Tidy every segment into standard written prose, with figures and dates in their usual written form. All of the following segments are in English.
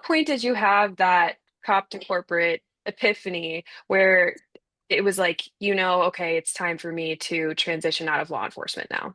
point did you have that cop to corporate epiphany where it was like, okay, it's time for me to transition out of law enforcement now?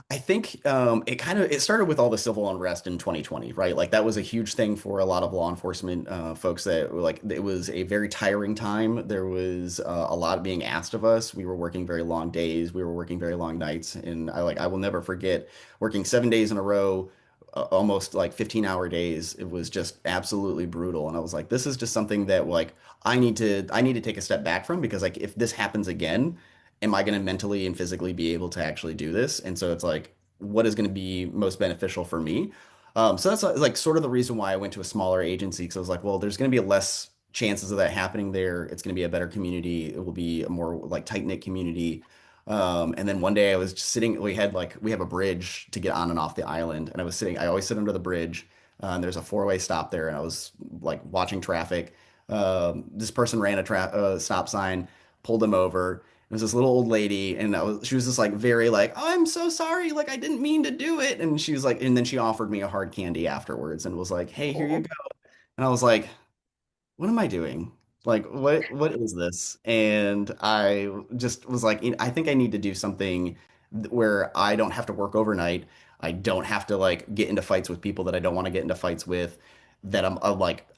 I think it started with all the civil unrest in 2020, right? Like that was a huge thing for a lot of law enforcement folks that were like it was a very tiring time. There was a lot being asked of us. We were working very long days. We were working very long nights, and I will never forget working 7 days in a row, almost like 15-hour days. It was just absolutely brutal, and I was like, this is just something that like I need to take a step back from because like if this happens again am I going to mentally and physically be able to actually do this? And so it's like, what is going to be most beneficial for me? So that's like sort of the reason why I went to a smaller agency because I was like, well, there's going to be less chances of that happening there. It's going to be a better community. It will be a more like tight-knit community. And then one day I was just sitting, we have a bridge to get on and off the island. And I always sit under the bridge. And there's a four-way stop there. And I was like watching traffic. This person ran a stop sign, pulled them over. It was this little old lady, and she was just like very like, oh, I'm so sorry, like I didn't mean to do it. And she was like, and then she offered me a hard candy afterwards and was like, hey, here you Oh. go. And I was like, what am I doing? Like, what is this? And I just was like, I think I need to do something where I don't have to work overnight. I don't have to like get into fights with people that I don't want to get into fights with. That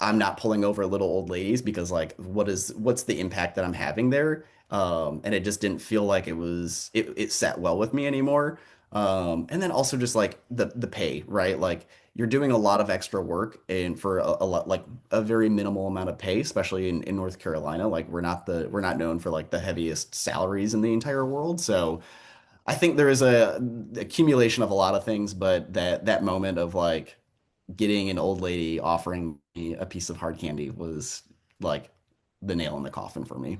I'm not pulling over little old ladies because like what's the impact that I'm having there? And it just didn't feel like it sat well with me anymore. And then also just like the pay, right? Like you're doing a lot of extra work and for a lot like a very minimal amount of pay, especially in North Carolina. Like we're not known for like the heaviest salaries in the entire world. So I think there is a accumulation of a lot of things, but that moment of like getting an old lady offering me a piece of hard candy was like the nail in the coffin for me.